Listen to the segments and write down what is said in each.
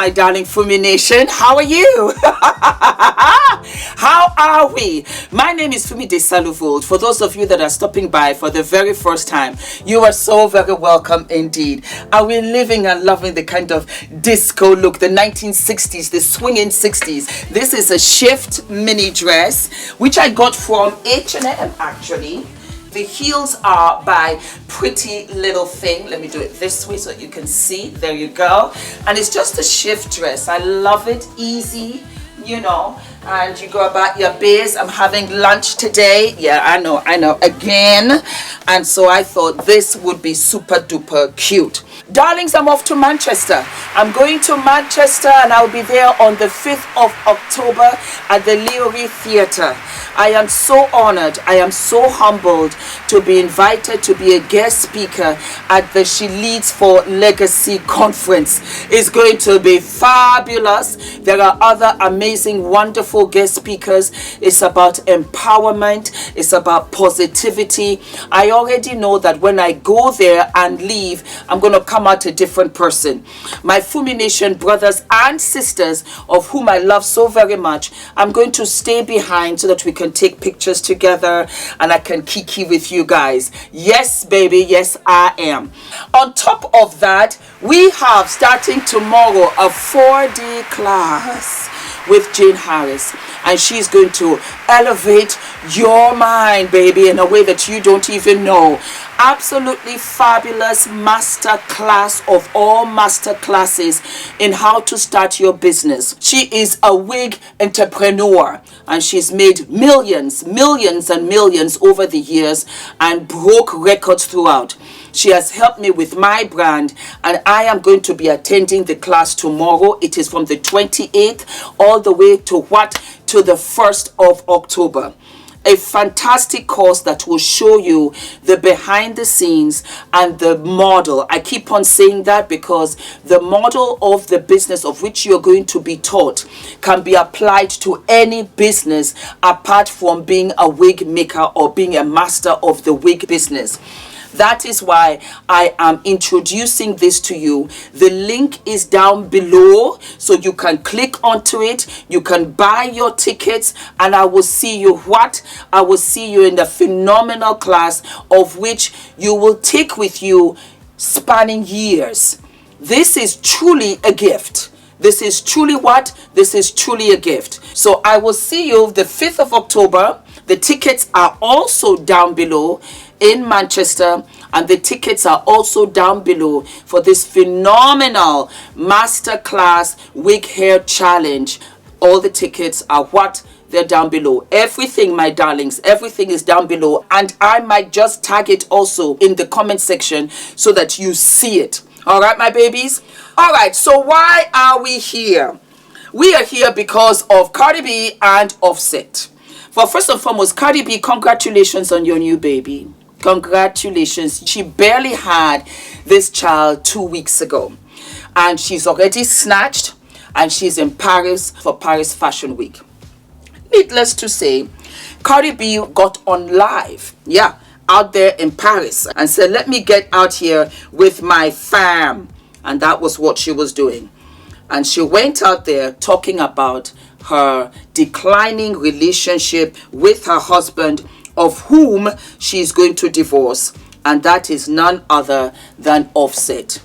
my darling Fumi Nation. How are you? How are we? My name is Fumidesaluvold. For those of you that are stopping by for the very first time, you are so very welcome indeed. Are we living and loving the kind of disco look, the 1960s, the swinging 60s? This is a shift mini dress, which I got from H&M actually. The heels are by Pretty Little Thing. Let me do it this way so you can see. There you go. And it's just a shift dress. I love it. Easy, you know. And you go about your biz. I'm having lunch today. Yeah, I know. Again. And so I thought this would be super duper cute. Darlings, I'm off to Manchester. I'm going to Manchester and I'll be there on the 5th of October at the Leary Theatre. I am so honored, I am so humbled to be invited to be a guest speaker at the She Leads for Legacy Conference. It's going to be fabulous. There are other amazing, wonderful guest speakers. It's about empowerment. It's about positivity. I already know that when I go there and leave, I'm going to come out a different person. My Fumi Nation brothers and sisters, of whom I love so very much, I'm going to stay behind so that we can take pictures together and I can kiki with you guys. Yes, baby, yes, I am. On top of that, we have starting tomorrow a 4D class with Jane Harris, and she's going to elevate your mind, baby, in a way that you don't even know. Absolutely fabulous master class of all master classes in how to start your business. She is a wig entrepreneur and she's made millions and millions over the years and broke records throughout. She has helped me with my brand and I am going to be attending the class tomorrow. It is from the 28th all the way to the 1st of October. A fantastic course that will show you the behind the scenes and the model. I keep on saying that because the model of the business of which you're going to be taught can be applied to any business apart from being a wig maker or being a master of the wig business. That is why I am introducing this to you. The link is down below, so you can click onto it. You can buy your tickets, and I will see you I will see you in the phenomenal class of which you will take with you spanning years. This is truly a gift. This is truly what? This is truly a gift. So I will see you the 5th of October. The tickets are also down below in Manchester, and the tickets are also down below for this phenomenal masterclass wig hair challenge. All the tickets are they're down below. Everything, my darlings, everything is down below, and I might just tag it also in the comment section so that you see it. All right, my babies. All right, so why are we here? We are here because of Cardi B and Offset. For first and foremost, Cardi B, congratulations on your new baby. Congratulations. She barely had this child 2 weeks ago, and she's already snatched, and she's in Paris for Paris Fashion Week. Needless to say, Cardi B got on live, out there in Paris, and said, let me get out here with my fam. And that was what she was doing. And she went out there talking about her declining relationship with her husband, of whom she is going to divorce, and that is none other than Offset.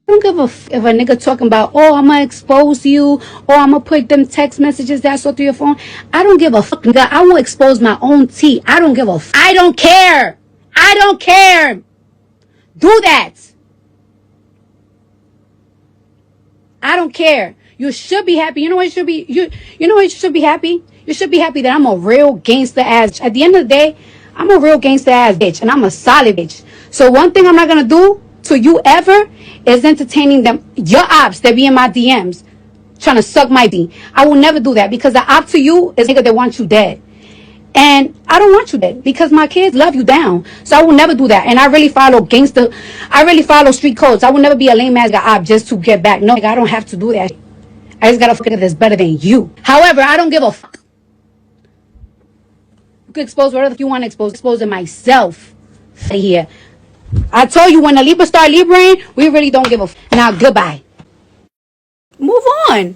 I don't give a f if a nigga talking about, oh, I'm gonna expose you, or I'm gonna put them text messages that I saw through your phone. I don't give a fuck, nigga. I will expose my own tea. I don't give a f. I don't care. I don't care. Do that. I don't care. You should be happy. You know what you should be? You know what you should be happy? You should be happy that I'm a real gangster ass. At the end of the day, I'm a real gangster ass bitch, and I'm a solid bitch. So one thing I'm not gonna do to you ever is entertaining them, your ops that be in my DMs trying to suck my D. I will never do that, because the op to you is a nigga that wants you dead. And I don't want you dead because my kids love you down. So I will never do that. And I really follow street codes. I will never be a lame ass guy just to get back. No, I don't have to do that. I just gotta figure that's better than you. However, I don't give a fuck. You can expose whatever you want to expose. Exposing myself here. I told you when the Libra start Libraing, we really don't give a fuck. Now, goodbye. Move on.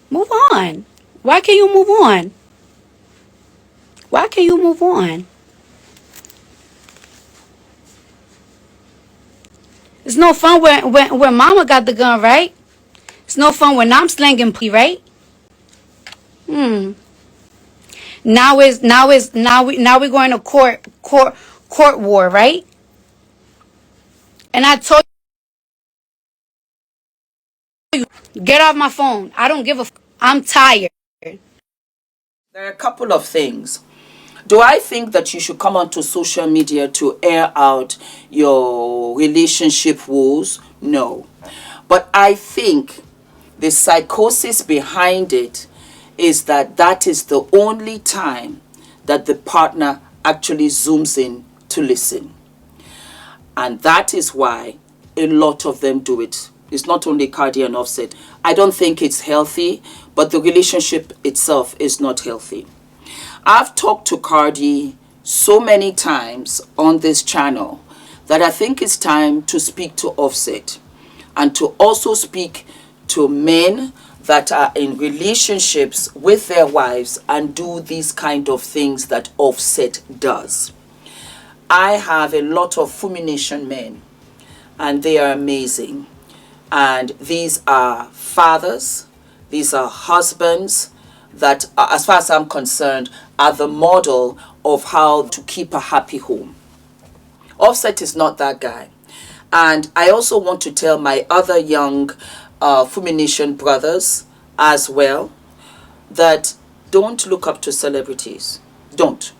Move on. Why can't you move on? Why can't you move on? It's no fun when mama got the gun, right? It's no fun when I'm slinging pee, right? Now we're going to court war, right? And I told you, get off my phone. I don't give a I'm tired. There are a couple of things. Do I think that you should come onto social media to air out your relationship woes? No. But I think the psychosis behind it is that is the only time that the partner actually zooms in to listen. And that is why a lot of them do it. It's not only Cardi and Offset. I don't think it's healthy, but the relationship itself is not healthy. I've talked to Cardi so many times on this channel that I think it's time to speak to Offset and to also speak to men that are in relationships with their wives and do these kind of things that Offset does. I have a lot of Fumination men and they are amazing. And these are fathers, these are husbands that, as far as I'm concerned, are the model of how to keep a happy home. Offset is not that guy. And I also want to tell my other young Fumination brothers as well that don't look up to celebrities. Don't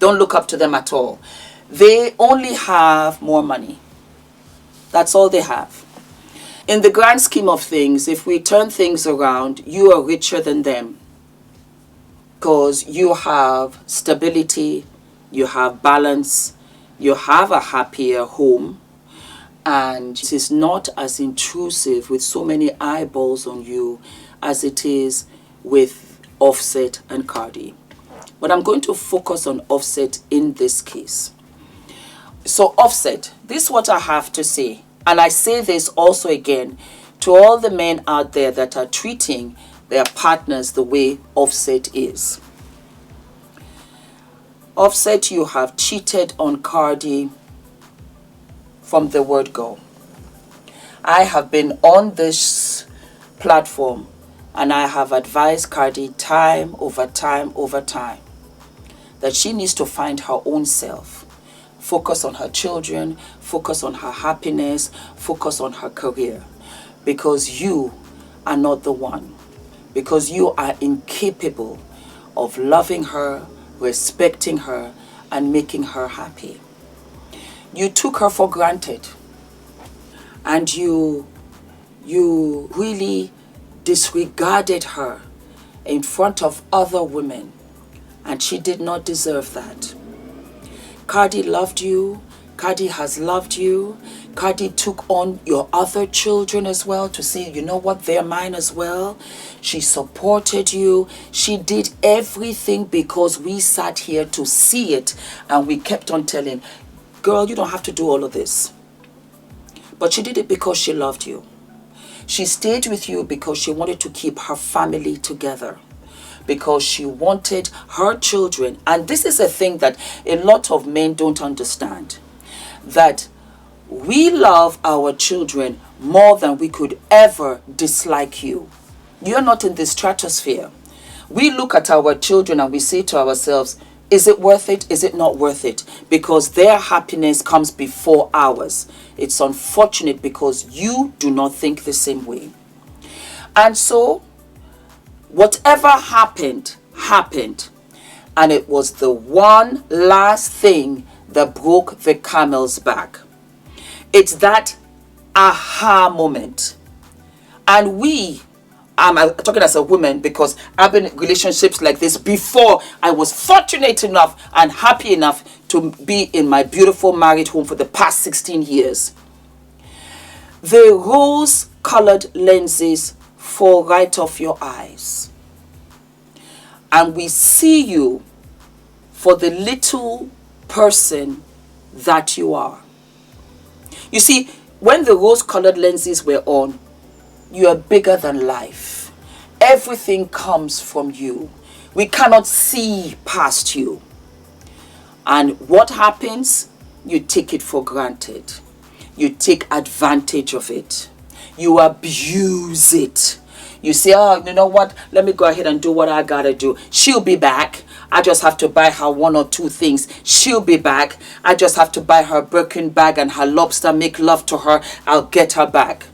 look up to them at all. They only have more money. That's all they have. In the grand scheme of things, if we turn things around, you are richer than them because you have stability, you have balance, you have a happier home, and it is not as intrusive with so many eyeballs on you as it is with Offset and Cardi. But I'm going to focus on Offset in this case. So Offset, this is what I have to say. And I say this also again to all the men out there that are treating their partners the way Offset is. Offset, you have cheated on Cardi from the word go. I have been on this platform and I have advised Cardi time over time that she needs to find her own self. Focus on her children, focus on her happiness, focus on her career. Because you are not the one. Because you are incapable of loving her, respecting her, and making her happy. You took her for granted. And you really disregarded her in front of other women. And she did not deserve that. Cardi loved you. Cardi has loved you. Cardi took on your other children as well to say, you know what, they're mine as well. She supported you. She did everything because we sat here to see it and we kept on telling, girl, you don't have to do all of this. But she did it because she loved you. She stayed with you because she wanted to keep her family together. Because she wanted her children, and this is a thing that a lot of men don't understand, that we love our children more than we could ever dislike you. You're not in the stratosphere. We look at our children and we say to ourselves, is it worth it? Is it not worth it? Because their happiness comes before ours. It's unfortunate because you do not think the same way. And so, whatever happened, and it was the one last thing that broke the camel's back. It's that aha moment. And we I'm talking as a woman because I've been in relationships like this before. I was fortunate enough and happy enough to be in my beautiful married home for the past 16 years. The rose-colored lenses fall right off your eyes. And we see you for the little person that you are. You see, when the rose-colored lenses were on, you are bigger than life. Everything comes from you. We cannot see past you. And what happens? You take it for granted. You take advantage of it. You abuse it. You say, oh, you know what? Let me go ahead and do what I gotta do. She'll be back. I just have to buy her one or two things. She'll be back. I just have to buy her Birkin bag and her lobster, make love to her. I'll get her back.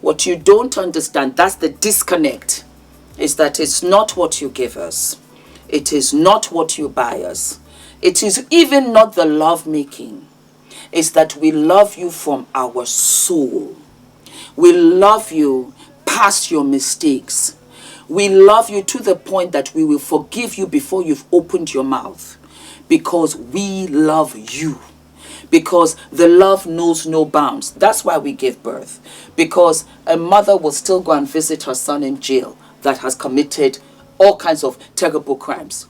What you don't understand, that's the disconnect, is that it's not what you give us. It is not what you buy us. It is even not the love making. It's that we love you from our soul. We love you past your mistakes. We love you to the point that we will forgive you before you've opened your mouth. Because we love you. Because the love knows no bounds. That's why we give birth. Because a mother will still go and visit her son in jail that has committed all kinds of terrible crimes.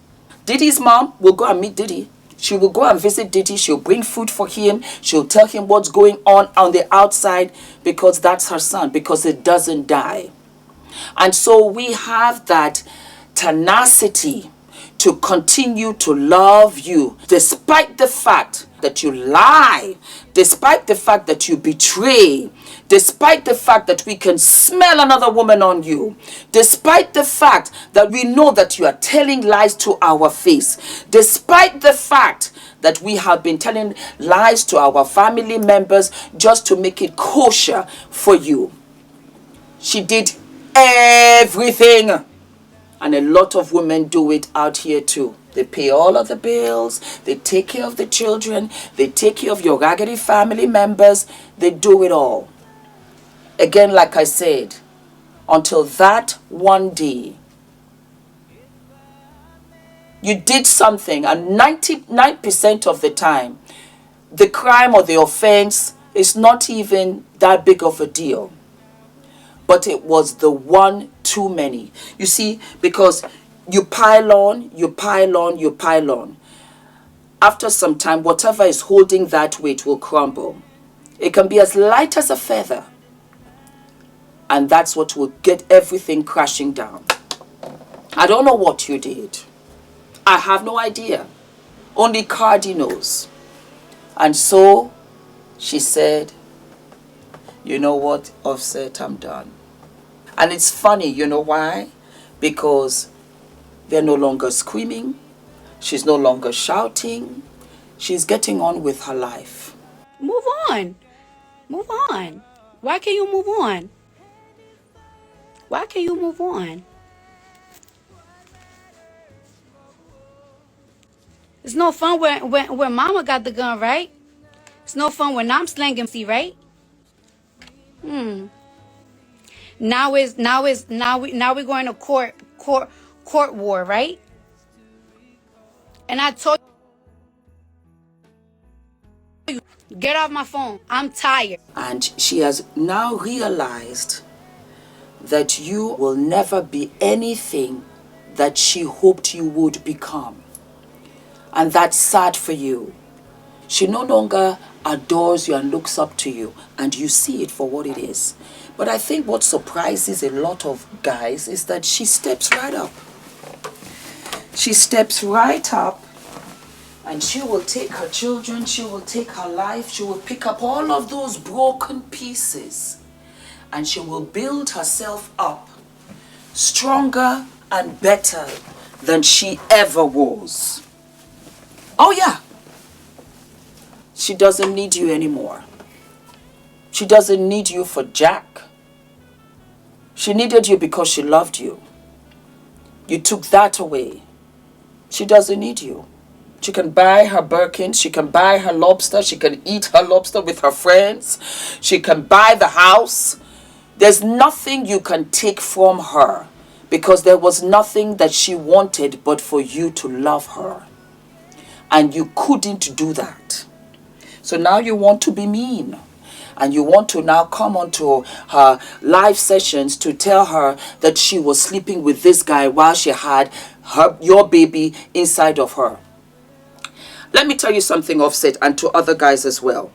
Diddy's mom will go and meet Diddy. She will go and visit Diddy. She'll bring food for him. She'll tell him what's going on the outside, because that's her son, because it doesn't die. And so we have that tenacity to continue to love you despite the fact that you lie, despite the fact that you betray, despite the fact that we can smell another woman on you, despite the fact that we know that you are telling lies to our face, despite the fact that we have been telling lies to our family members just to make it kosher for you. She did everything. And a lot of women do it out here too. They pay all of the bills. They take care of the children. They take care of your raggedy family members. They do it all. Again, like I said, until that one day, you did something, and 99% of the time, the crime or the offense is not even that big of a deal. But it was the one too many. You see, because you pile on, you pile on, you pile on. After some time, whatever is holding that weight will crumble. It can be as light as a feather. And that's what will get everything crashing down. I don't know what you did. I have no idea. Only Cardi knows. And so she said, you know what, Offset, I'm done. And it's funny, you know why? Because they're no longer screaming. She's no longer shouting. She's getting on with her life. Move on. Move on. Why can't you move on? Why can't you move on? It's no fun when mama got the gun, right? It's no fun when I'm slanging, see, right? Now we're going to court war, right? And I told you, get off my phone. I'm tired. And she has now realized that you will never be anything that she hoped you would become. And that's sad for you. She no longer adores you and looks up to you, and you see it for what it is. But I think what surprises a lot of guys is that she steps right up. She steps right up, and she will take her children, she will take her life, she will pick up all of those broken pieces, and she will build herself up stronger and better than she ever was. Oh yeah. She doesn't need you anymore. She doesn't need you for jack. She needed you because she loved you. You took that away. She doesn't need you. She can buy her Birkins. She can buy her lobster. She can eat her lobster with her friends. She can buy the house. There's nothing you can take from her, because there was nothing that she wanted but for you to love her. And you couldn't do that. So now you want to be mean. And you want to now come onto her live sessions to tell her that she was sleeping with this guy while she had your baby inside of her. Let me tell you something, Offset, and to other guys as well.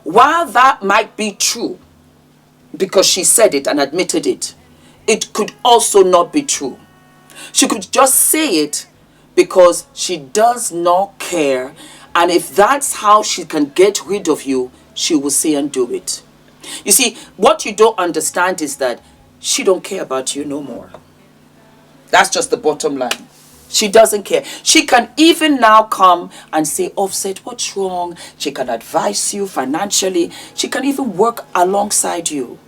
While that might be true, because she said it and admitted it, it could also not be true. She could just say it because she does not care. And if that's how she can get rid of you, she will say and do it. You see, what you don't understand is that she don't care about you no more. That's just the bottom line. She doesn't care. She can even now come and say, Offset, what's wrong? She can advise you financially. She can even work alongside you,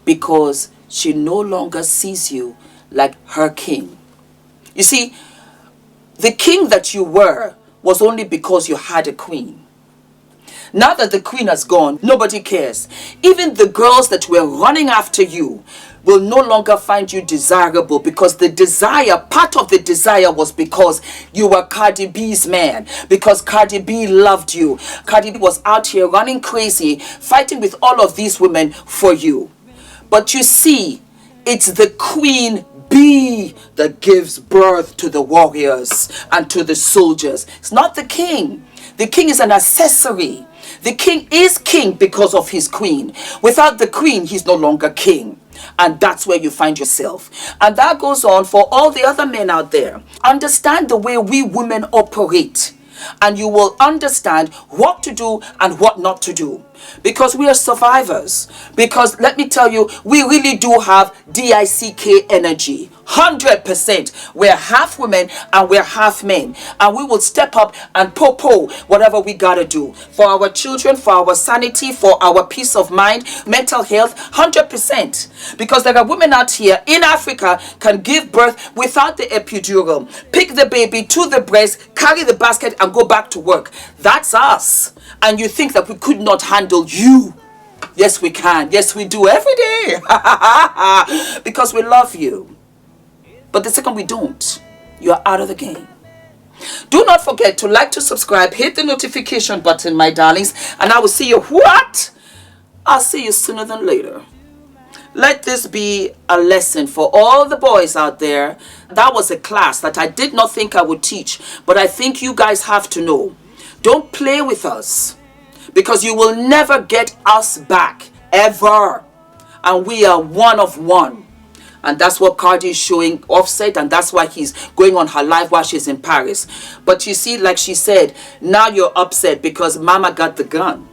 because she no longer sees you like her king. You see, the king that you were was only because you had a queen. Now that the queen has gone, nobody cares. Even the girls that were running after you will no longer find you desirable, because the desire, part of the desire was because you were Cardi B's man, because Cardi B loved you. Cardi B was out here running crazy, fighting with all of these women for you. But you see, it's the queen bee that gives birth to the warriors and to the soldiers. It's not the king. The king is an accessory. The king is king because of his queen. Without the queen, he's no longer king. And that's where you find yourself. And that goes on for all the other men out there. Understand the way we women operate, and you will understand what to do and what not to do. Because we are survivors. Because let me tell you, we really do have DICK energy. 100%. We're half women and we're half men. And we will step up and po whatever we gotta do. For our children, for our sanity, for our peace of mind, mental health, 100%. Because there are women out here in Africa can give birth without the epidural. Pick the baby to the breast, carry the basket and go back to work. That's us. And you think that we could not handle you. Yes, we can. Yes, we do every day. Because we love you. But the second we don't, you're out of the game. Do not forget to like, to subscribe, hit the notification button, my darlings. And I will see you what? I'll see you sooner than later. Let this be a lesson for all the boys out there. That was a class that I did not think I would teach. But I think you guys have to know. Don't play with us, because you will never get us back, ever. And we are one of one. And that's what Cardi is showing Offset, and that's why he's going on her live while she's in Paris. But you see, like she said, now you're upset because Mama got the gun.